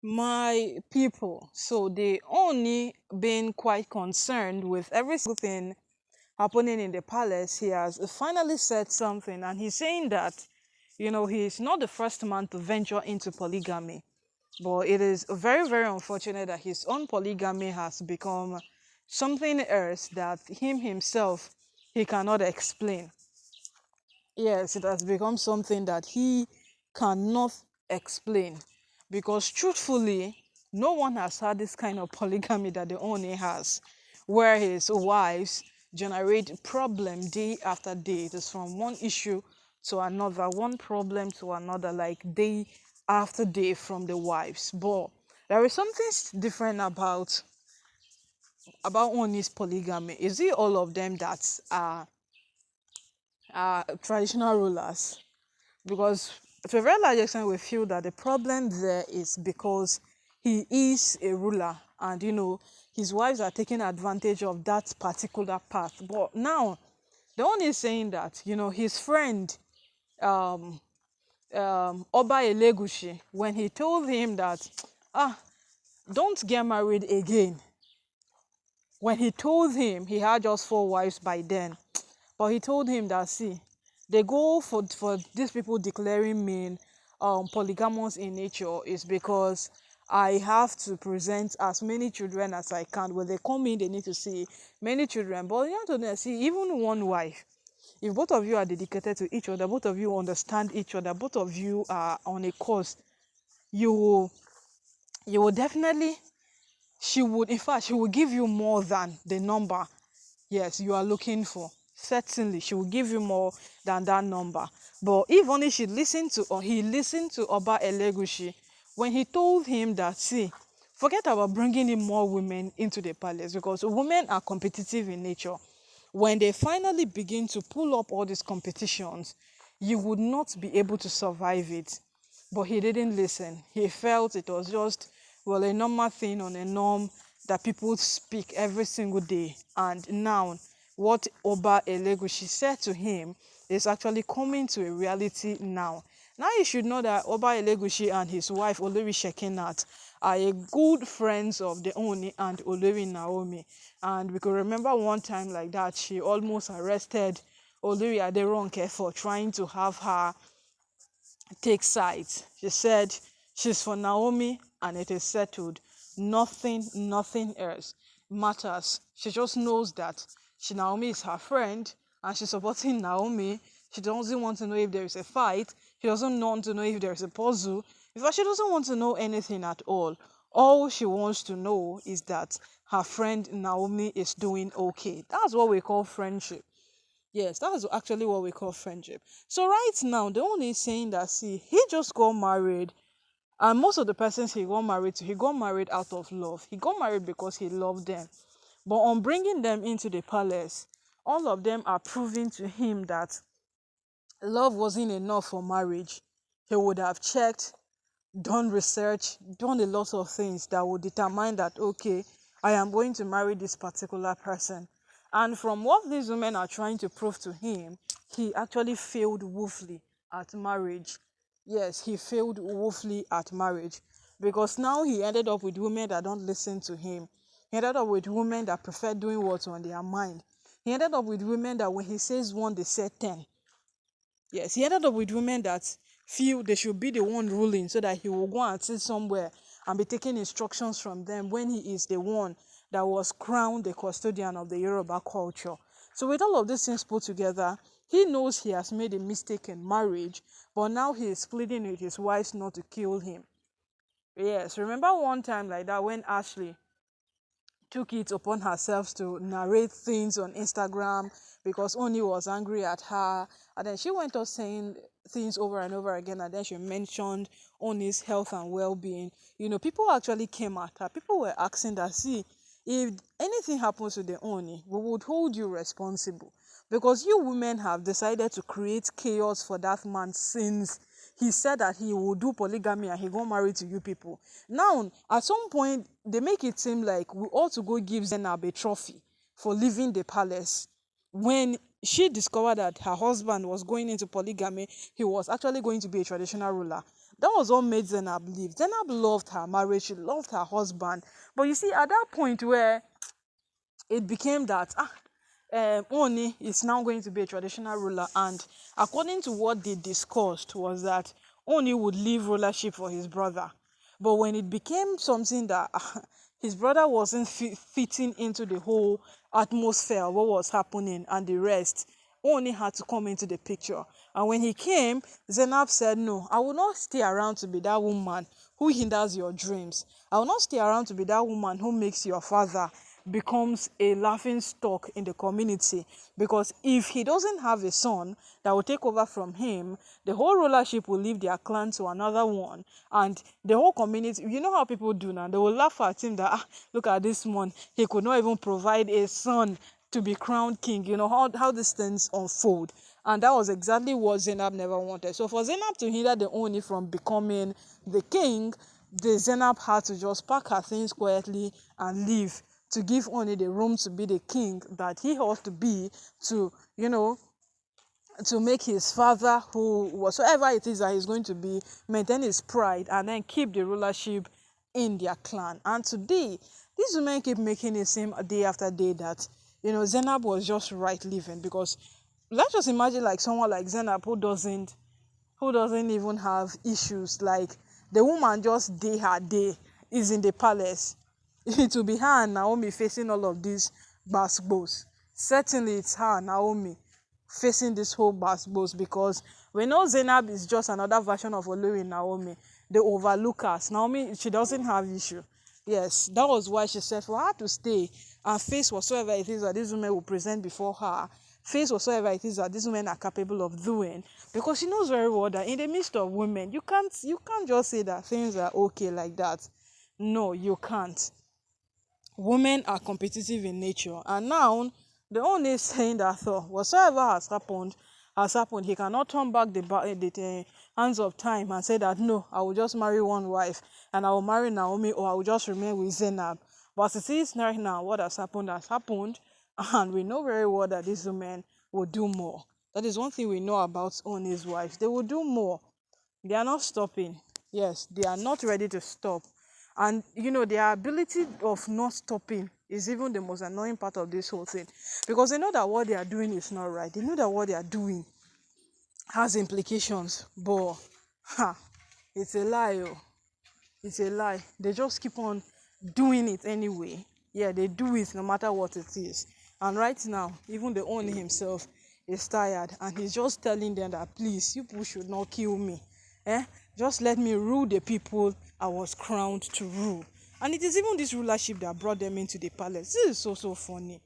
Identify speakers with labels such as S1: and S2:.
S1: My people, so they only been quite concerned with every single thing happening in the palace. He has finally said something, and he's saying that, he's not the first man to venture into polygamy, but it is very, very unfortunate that his own polygamy has become something else that him himself he cannot explain. Yes, it has become something that he cannot explain because truthfully, no one has had this kind of polygamy that the Oni has, where his wives generate problem day after day. It is from one issue to another, one problem to another, like day after day from the wives. But there is something different about Oni's polygamy. Is it all of them that are traditional rulers? Because to a very large extent we feel that the problem there is because he is a ruler, and his wives are taking advantage of that particular path. But now the one is saying that his friend um Oba Elegushi, when he told him that ah don't get married again, when he told him he had just four wives by then, but he told him that, see, they go for these people declaring me polygamous in nature is because I have to present as many children as I can. When they come in, they need to see many children. But you have to see, even one wife, if both of you are dedicated to each other, both of you understand each other, both of you are on a course, you will definitely, she would, in fact, she will give you more than the number, yes, you are looking for. Certainly she will give you more than that number. But if only she listened to, or he listened to Oba Elegushi when he told him that, see, forget about bringing in more women into the palace, because women are competitive in nature. When they finally begin to pull up all these competitions, you would not be able to survive it. But he didn't listen. He felt it was just, well, a normal thing on a norm that people speak every single day. And now, what Oba Elegushi said to him is actually coming to a reality now. Now you should know that Oba Elegushi and his wife Olori Shekinat are a good friends of the Oni and Olori Naomi. And we could remember one time like that, she almost arrested Olori Aderonke for trying to have her take sides. She said she's for Naomi and it is settled. Nothing else matters. She just knows that Naomi is her friend and she's supporting Naomi. She doesn't want to know if there is a fight. She doesn't want to know if there is a puzzle. In fact, she doesn't want to know anything at all. All she wants to know is that her friend Naomi is doing okay. That's what we call friendship. Yes, that's actually what we call friendship. So right now, the one is saying that, see, he just got married, and most of the persons he got married to, he got married out of love. He got married because he loved them. But on bringing them into the palace, all of them are proving to him that love wasn't enough for marriage. He would have checked, done research, done a lot of things that would determine that, okay, I am going to marry this particular person. And from what these women are trying to prove to him, he actually failed woefully at marriage. Yes, he failed woefully at marriage because now he ended up with women that don't listen to him. He ended up with women that prefer doing what's on their mind. He ended up with women that when he says one, they say 10. Yes, he ended up with women that feel they should be the one ruling so that he will go and sit somewhere and be taking instructions from them when he is the one that was crowned the custodian of the Yoruba culture. So with all of these things put together, he knows he has made a mistake in marriage, but now he is pleading with his wives not to kill him. Yes, remember one time like that when Ashley took it upon herself to narrate things on Instagram because Oni was angry at her. And then she went on saying things over and over again. And then she mentioned Oni's health and well being. People actually came at her. People were asking that, see, if anything happens to the Oni, we would hold you responsible. Because you women have decided to create chaos for that man since he said that he will do polygamy and he got married to you people. Now, at some point, they make it seem like we ought to go give Zainab a trophy for leaving the palace. When she discovered that her husband was going into polygamy, he was actually going to be a traditional ruler. That was what made Zainab leave. Zainab loved her marriage, she loved her husband. But you see, at that point where it became that Ooni is now going to be a traditional ruler, and according to what they discussed was that Ooni would leave rulership for his brother. But when it became something that his brother wasn't fitting into the whole atmosphere, what was happening and the rest, Ooni had to come into the picture. And when he came, Zainab said, no, I will not stay around to be that woman who hinders your dreams. I will not stay around to be that woman who makes your father becomes a laughing stock in the community, because if he doesn't have a son that will take over from him, the whole rulership will leave their clan to another one, and the whole community, you know how people do now, they will laugh at him that look at this one, he could not even provide a son to be crowned king. You know how these things unfold, and that was exactly what Zainab never wanted. So for Zainab to hinder the Ooni from becoming the king, the Zainab had to just pack her things quietly and leave, to give Ooni the room to be the king that he ought to be, to, you know, to make his father, who whatsoever it is that he's going to be, maintain his pride and then keep the rulership in their clan. And today, these women keep making it seem day after day that, you know, Zainab was just right living. Because let's just imagine like someone like Zainab who doesn't even have issues. Like the woman just day her day is in the palace. It will be her and Naomi facing all of these basketballs. Certainly it's her and Naomi facing this whole basketballs, because we know Zainab is just another version of Olori Naomi. They overlook us. Naomi, she doesn't have issue. Yes, that was why she said for her to stay and face whatsoever it is that these women will present before her, face whatsoever it is that these women are capable of doing, because she knows very well that in the midst of women, you can't just say that things are okay like that. No, you can't. Women are competitive in nature, and now the only saying that whatsoever has happened. He cannot turn back the hands of time and say that no, I will just marry one wife and I will marry Naomi, or I will just remain with Zainab. But it is right now, what has happened, and we know very well that these women will do more. That is one thing we know about Oni's wives. They will do more. They are not stopping. Yes, they are not ready to stop. And you know, their ability of not stopping is even the most annoying part of this whole thing, because they know that what they are doing is not right. They know that what they are doing has implications, but it's a lie. It's a lie. They just keep on doing it anyway. Yeah, they do it no matter what it is. And right now, even the owner himself is tired, and he's just telling them that please, you people should not kill me. Just let me rule the people I was crowned to rule. And it is even this rulership that brought them into the palace. This is so funny.